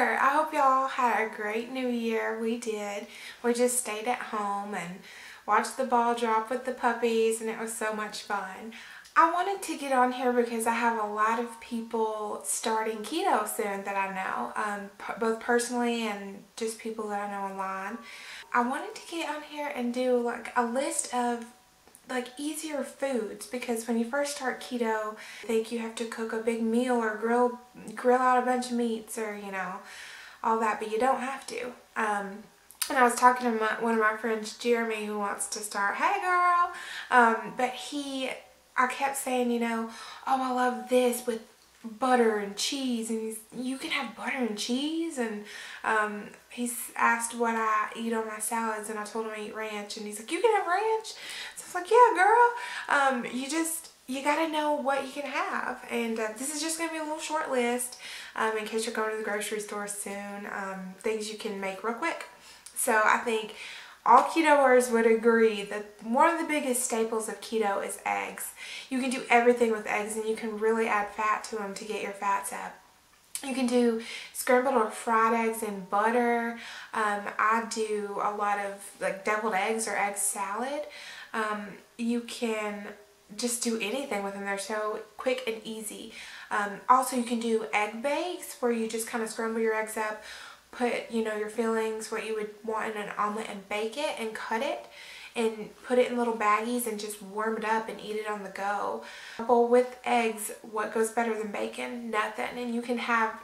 there! I hope y'all had a great new year. We did. We just stayed at home and watched the ball drop with the puppies, and it was so much fun. I wanted to get on here because I have a lot of people starting keto soon that I know, both personally and just people that I know online. I wanted to get on here and do like a list of like easier foods, because when you first start keto, I think you have to cook a big meal or grill out a bunch of meats or, you know, all that, but you don't have to. And I was talking to one of my friends, Jeremy, who wants to start. Hey girl! But I kept saying, you know, oh, I love this with butter and cheese, and you can have butter and cheese, and he's asked what I eat on my salads, and I told him I eat ranch, and he's like, you can have ranch? So I was like, yeah girl, you gotta know what you can have. And this is just gonna be a little short list in case you're going to the grocery store soon, things you can make real quick. So I think all ketoers would agree that one of the biggest staples of keto is eggs. You can do everything with eggs, and you can really add fat to them to get your fats up. You can do scrambled or fried eggs in butter. I do a lot of like deviled eggs or egg salad. You can just do anything with them. They're so quick and easy. Also, you can do egg bakes where you just kind of scramble your eggs up, put, you know, your fillings, what you would want in an omelet, and bake it and cut it and put it in little baggies and just warm it up and eat it on the go. Well, with eggs, what goes better than bacon? Nothing. And you can have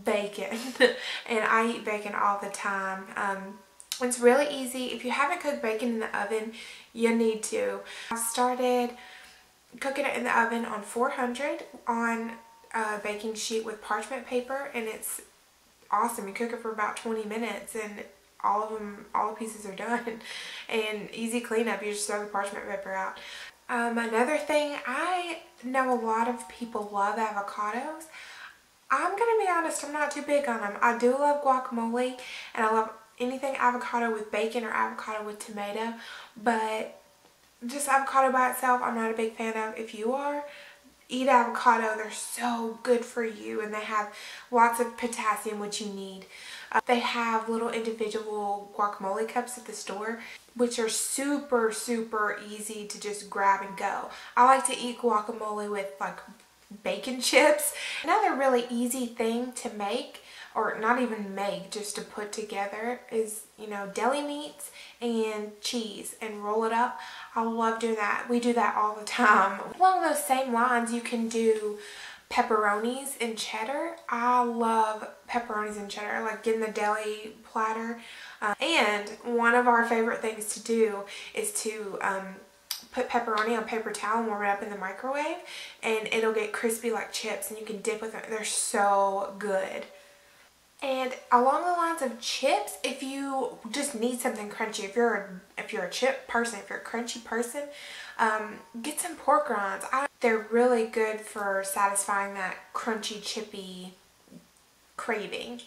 bacon. And I eat bacon all the time. It's really easy. If you haven't cooked bacon in the oven, you need to. I started cooking it in the oven on 400 on a baking sheet with parchment paper, and it's awesome. You cook it for about 20 minutes and all the pieces are done, and easy cleanup. You just throw the parchment paper out. Another thing, I know a lot of people love avocados. I'm gonna be honest, I'm not too big on them. I do love guacamole, and I love anything avocado with bacon or avocado with tomato, but just avocado by itself, I'm not a big fan of. If you are, eat avocado. They're so good for you, and they have lots of potassium, which you need. They have little individual guacamole cups at the store, which are super, super easy to just grab and go. I like to eat guacamole with like bacon chips. Another really easy thing to make, or not even make, just to put together, is, you know, deli meats and cheese and roll it up. I love doing that. We do that all the time. Along those same lines, you can do pepperonis and cheddar. I love pepperonis and cheddar, like getting the deli platter. And one of our favorite things to do is to put pepperoni on paper towel and warm it up in the microwave, and it'll get crispy like chips, and you can dip with it. They're so good. And along the lines of chips, if you just need something crunchy, if you're a chip person, if you're a crunchy person, get some pork rinds. They're really good for satisfying that crunchy, chippy craving.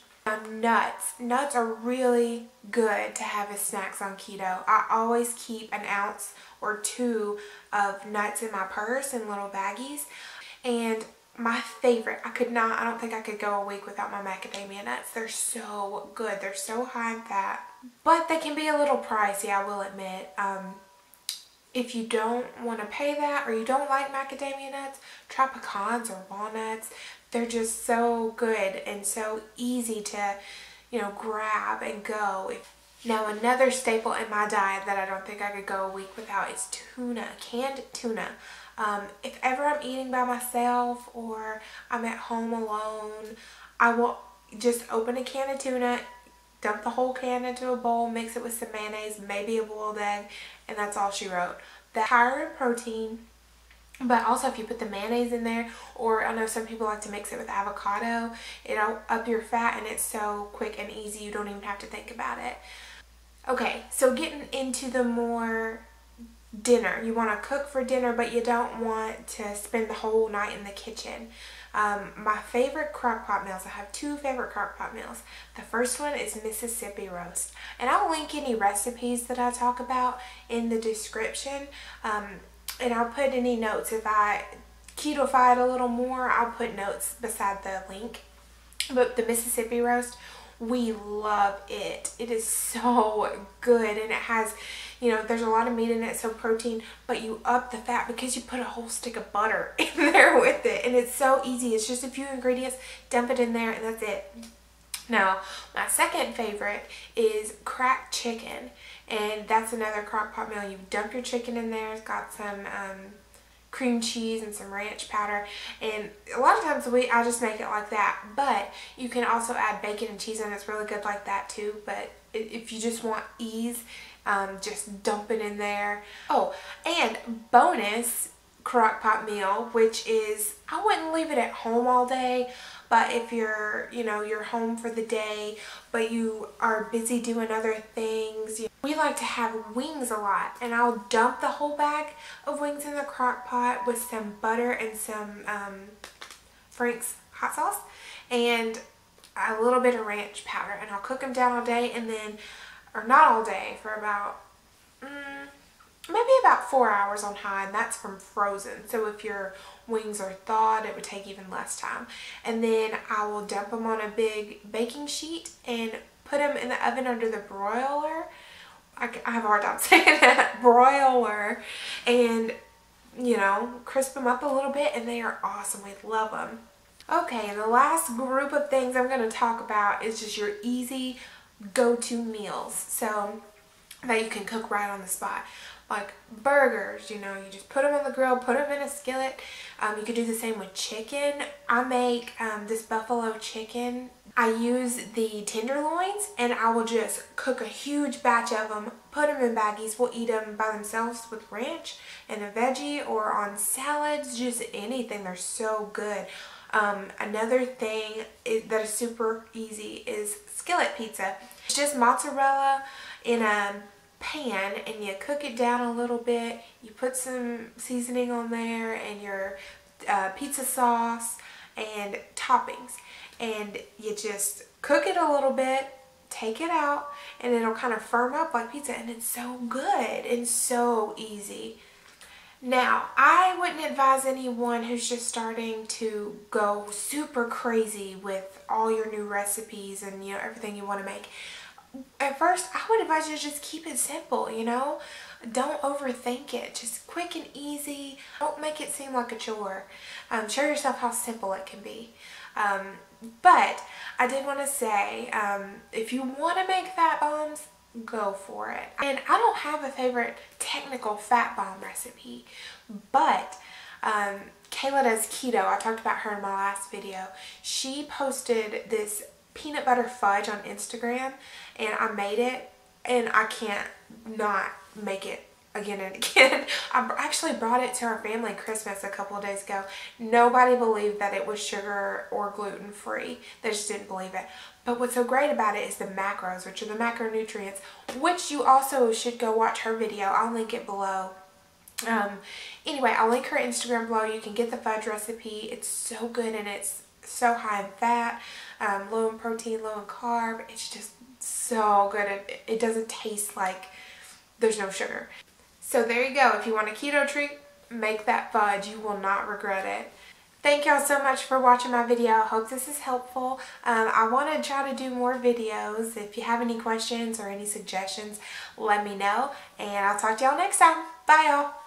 Nuts. Nuts are really good to have as snacks on keto. I always keep an ounce or two of nuts in my purse in little baggies. And my favorite, I don't think I could go a week without my macadamia nuts. They're so good. They're so high in fat, but they can be a little pricey, I will admit. If you don't want to pay that, or you don't like macadamia nuts, try pecans or walnuts. They're just so good and so easy to, you know, grab and go. Now, another staple in my diet that I don't think I could go a week without is tuna, canned tuna. If ever I'm eating by myself or I'm at home alone, I will just open a can of tuna, dump the whole can into a bowl, mix it with some mayonnaise, maybe a boiled egg, and that's all she wrote. That's higher in protein, but also if you put the mayonnaise in there, or I know some people like to mix it with avocado, it'll up your fat, and it's so quick and easy you don't even have to think about it. Okay, so getting into the more dinner. You want to cook for dinner, but you don't want to spend the whole night in the kitchen. My favorite crock pot meals, I have two favorite crock pot meals. The first one is Mississippi roast, and I'll link any recipes that I talk about in the description, and I'll put any notes. If I keto-fy it a little more, I'll put notes beside the link. But the Mississippi roast, we love it. It is so good, and it has, you know, there's a lot of meat in it, so protein, but you up the fat because you put a whole stick of butter in there with it, and it's so easy. It's just a few ingredients, dump it in there, and that's it. Now, my second favorite is cracked chicken, and that's another crock pot meal. You dump your chicken in there. It's got some cream cheese and some ranch powder, and a lot of times I just make it like that, but you can also add bacon and cheese, and it's really good like that too. But if you just want ease, just dump it in there. Oh, and bonus crock pot meal, which is, I wouldn't leave it at home all day, but if you're, you know, you're home for the day, but you are busy doing other things, we like to have wings a lot, and I'll dump the whole bag of wings in the crock pot with some butter and some Frank's hot sauce and a little bit of ranch powder, and I'll cook them down all day, and then, or not all day, for about maybe about 4 hours on high, and that's from frozen. So if your wings are thawed, it would take even less time. And then I will dump them on a big baking sheet and put them in the oven under the broiler. I have a hard time saying that, broiler, and, you know, crisp them up a little bit, and they are awesome. We love them. Okay, and the last group of things I'm going to talk about is just your easy go-to meals, so that you can cook right on the spot. Like burgers, you know, you just put them on the grill, put them in a skillet. You could do the same with chicken. I make this buffalo chicken. I use the tenderloins, and I will just cook a huge batch of them, put them in baggies. We'll eat them by themselves with ranch and a veggie, or on salads, just anything. They're so good. Another thing that is super easy is skillet pizza. It's just mozzarella in a pan, and you cook it down a little bit. You put some seasoning on there and your pizza sauce and toppings, and you just cook it a little bit, take it out, and it'll kind of firm up like pizza, and it's so good and so easy. Now, I wouldn't advise anyone who's just starting to go super crazy with all your new recipes and, you know, everything you want to make. At first, I would advise you to just keep it simple, you know? Don't overthink it. Just quick and easy. Don't make it seem like a chore. Show yourself how simple it can be. But I did want to say, if you want to make fat bombs, go for it. And I don't have a favorite technical fat bomb recipe, but Kayla does keto. I talked about her in my last video. She posted this peanut butter fudge on Instagram, and I made it, and I can't not make it again and again. I actually brought it to our family Christmas a couple of days ago. Nobody believed that it was sugar or gluten free. They just didn't believe it. But what's so great about it is the macros, which are the macronutrients, which you also should go watch her video. I'll link it below. Anyway, I'll link her Instagram below. You can get the fudge recipe. It's so good, and it's so high in fat, low in protein, low in carb. It's just so good. It doesn't taste like there's no sugar. So there you go. If you want a keto treat, make that fudge. You will not regret it. Thank y'all so much for watching my video. I hope this is helpful. I want to try to do more videos. If you have any questions or any suggestions, let me know. And I'll talk to y'all next time. Bye y'all.